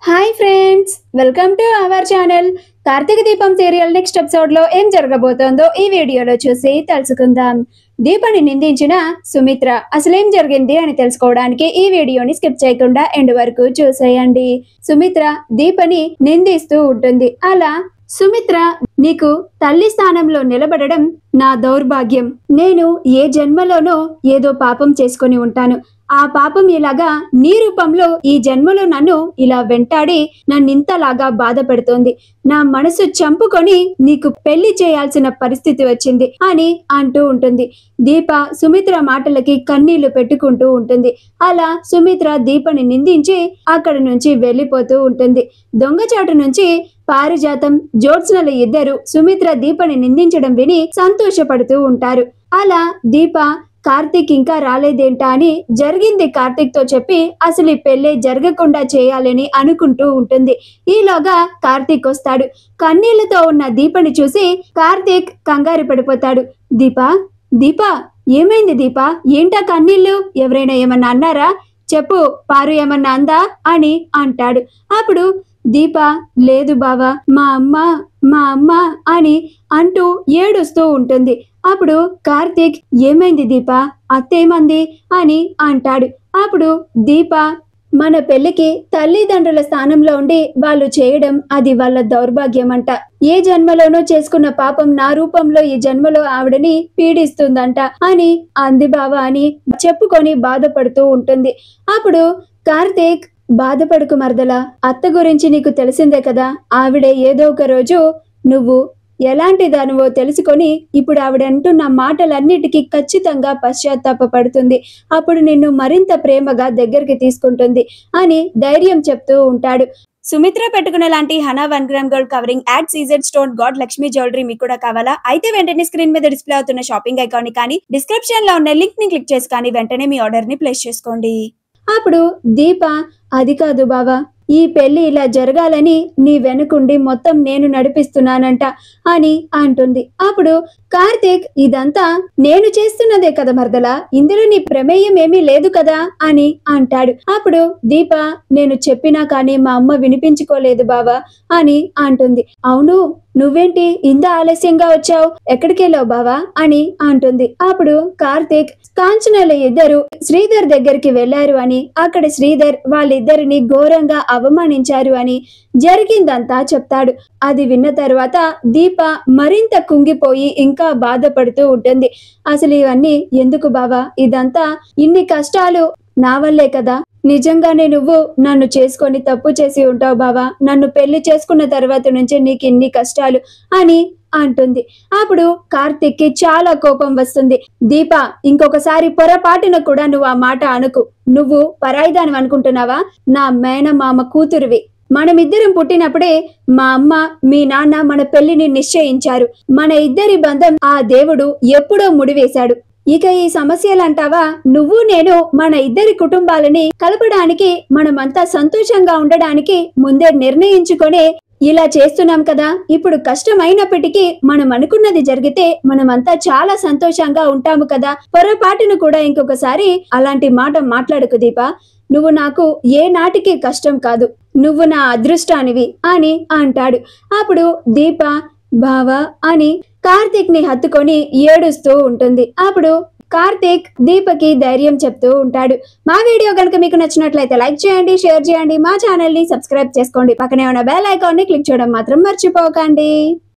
Hi friends, welcome to our channel. Karthika Deepam serial next episode లో ఏం జరగబోతోందో ఈ వీడియోలో చూసి తెలుసుకుందాం. దీపని నిందించిన సుమిత్ర అసలేం జరిగింది అని తెలుసుకోవడానికి ఈ వీడియోని స్కిప్ చేయకుండా ఎండ్ వరకు చూసేయండి. సుమిత్ర దీపని నిందిస్తూ ఉంటుంది. అలా సుమిత్ర, నీకు తల్లి స్థానంలో నిలబడడం నా దౌర్భాగ్యం. నేను ఏ జన్మలోనో ఏదో పాపం చేసుకొని ఉంటాను. ఆ పాపం ఇలాగా నీ రూపంలో ఈ జన్మలో నన్ను ఇలా వెంటాడి నన్నింతలాగా బాధ పెడుతోంది. నా మనసు చంపుకొని నీకు పెళ్లి చేయాల్సిన పరిస్థితి వచ్చింది అని అంటూ ఉంటుంది. దీప సుమిత్ర మాటలకి కన్నీళ్లు పెట్టుకుంటూ ఉంటుంది. అలా సుమిత్ర దీపని నిందించి అక్కడి నుంచి వెళ్ళిపోతూ ఉంటుంది. దొంగచాటు నుంచి పారిజాతం, జ్యోత్స్నలు ఇద్దరు సుమిత్ర దీపని నిందించడం విని సంతోషపడుతూ ఉంటారు. అలా దీప కార్తీక్ ఇంకా రాలేదేంటా అని జరిగింది కార్తీక్ తో చెప్పి అసలు ఈ పెళ్లి జరగకుండా చేయాలని అనుకుంటూ ఉంటుంది. ఈలోగా కార్తీక్ వస్తాడు. కన్నీళ్లతో ఉన్న దీపని చూసి కార్తీక్ కంగారు పడిపోతాడు. దీపా దీపా ఏమైంది దీపా? ఏంటా కన్నీళ్ళు? ఎవరైనా ఏమన్నా అన్నారా? చెప్పు, పారు ఏమన్నా అందా అని అంటాడు. అప్పుడు దీప, లేదు బావా, మా అమ్మ అని అంటూ ఏడుస్తూ ఉంటుంది. అప్పుడు కార్తీక్, ఏమైంది దీప? అత్తేమంది అని అంటాడు. అప్పుడు దీప, మన పెళ్లికి తల్లిదండ్రుల స్థానంలో ఉండి వాళ్ళు చేయడం అది వాళ్ళ దౌర్భాగ్యం అంట. ఏ జన్మలోనో చేసుకున్న పాపం నా రూపంలో ఈ జన్మలో ఆవిడని పీడిస్తుందంట అని అంది బావా అని చెప్పుకొని బాధపడుతూ ఉంటుంది. అప్పుడు కార్తీక్, బాధపడుకు మరదలా, అత్త గురించి నీకు తెలిసిందే కదా. ఆవిడే ఏదో ఒక రోజు నువ్వు ఎలాంటి దానివో తెలుసుకొని ఇప్పుడు ఆవిడ అంటున్న మాటలన్నిటికీ ఖచ్చితంగా పశ్చాత్తాపడుతుంది. అప్పుడు నిన్ను మరింత ప్రేమగా దగ్గరికి తీసుకుంటుంది అని ధైర్యం చెప్తూ ఉంటాడు. సుమిత్ర పెట్టుకున్న లాంటి హనా 1 gram gold covering add CZ stone God Lakshmi jewellery మీకు కూడా కావాలా? అయితే వెంటనే స్క్రీన్ మీద డిస్ప్లే అవుతున్న షాపింగ్ ఐకాన్ ని కానీ డిస్క్రిప్షన్ లో ఉన్న లింక్ ని క్లిక్ చేసి కానీ వెంటనే మీ ఆర్డర్ ని ప్లేస్ చేసుకోండి. అప్పుడు దీప, అది కాదు బావా, ఈ పెళ్లి ఇలా జరగాలని నీ వెనుకుండి మొత్తం నేను నడిపిస్తున్నానంట అని అంటుంది. అప్పుడు కార్తీక్, ఇదంతా నేను చేస్తున్నదే కదా మరదలా, ఇందులో నీ ప్రమేయం ఏమీ లేదు కదా అని అంటాడు. అప్పుడు దీప, నేను చెప్పినా కానీ మా అమ్మ వినిపించుకోలేదు బావా అని అంటుంది. అవును, నువ్వేంటి ఇంత ఆలస్యంగా వచ్చావు? ఎక్కడికి వెళ్ళావు బావా అని అంటుంది. అప్పుడు కార్తీక్, కాంచనల ఇద్దరు శ్రీధర్ దగ్గరికి వెళ్లారు అని, అక్కడ శ్రీధర్ వాళ్ళిద్దరిని ఘోరంగా అవమానించారు అని జరిగిందంతా చెప్తాడు. అది విన్న తర్వాత దీప మరింత కుంగిపోయి ఇంకా బాధపడుతూ ఉంటుంది. అసలు ఇవన్నీ ఎందుకు బావా? ఇదంతా ఇన్ని కష్టాలు నా వల్లే కదా. నిజంగానే నువ్వు నన్ను చేసుకొని తప్పు చేసి ఉంటావు బావా. నన్ను పెళ్లి చేసుకున్న తర్వాత నుంచి నీకు ఇన్ని కష్టాలు అని అంటుంది. అప్పుడు కార్తీక్ కి చాలా కోపం వస్తుంది. దీప, ఇంకొకసారి పొరపాటున కూడా నువ్వు ఆ మాట అనుకు. నువ్వు పరాయిదాని అనుకుంటున్నావా? నా మేనమామ కూతురువి. మనమిద్దరం పుట్టినప్పుడే మా అమ్మ మీ నాన్న మన పెళ్లిని నిశ్చయించారు. మన ఇద్దరి బంధం ఆ దేవుడు ఎప్పుడో ముడివేశాడు. ఇక ఈ సమస్యలంటావా? నువ్వు నేను మన ఇద్దరి కుటుంబాలని కలపడానికి, మనమంతా సంతోషంగా ఉండడానికి ముందే నిర్ణయించుకొని ఇలా చేస్తున్నాం కదా. ఇప్పుడు కష్టమైనప్పటికీ మనం అనుకున్నది జరిగితే మనమంతా చాలా సంతోషంగా ఉంటాము కదా. పొరపాటును కూడా ఇంకొకసారి అలాంటి మాట మాట్లాడుకు దీప. నువ్వు నాకు ఏ నాటికి కష్టం కాదు, నువ్వు నా అదృష్టానివి అని అంటాడు. అప్పుడు దీప, బావా అని కార్తీక్ ని హత్తుకొని ఏడుస్తూ ఉంటుంది. అప్పుడు కార్తీక్ దీపకి ధైర్యం చెప్తూ ఉంటాడు. మా వీడియో కనుక మీకు నచ్చినట్లయితే లైక్ చేయండి, షేర్ చేయండి, మా ఛానల్ ని సబ్స్క్రైబ్ చేసుకోండి. పక్కనే ఉన్న బెల్ ఐకాన్ ని క్లిక్ చేయడం మాత్రం మర్చిపోకండి.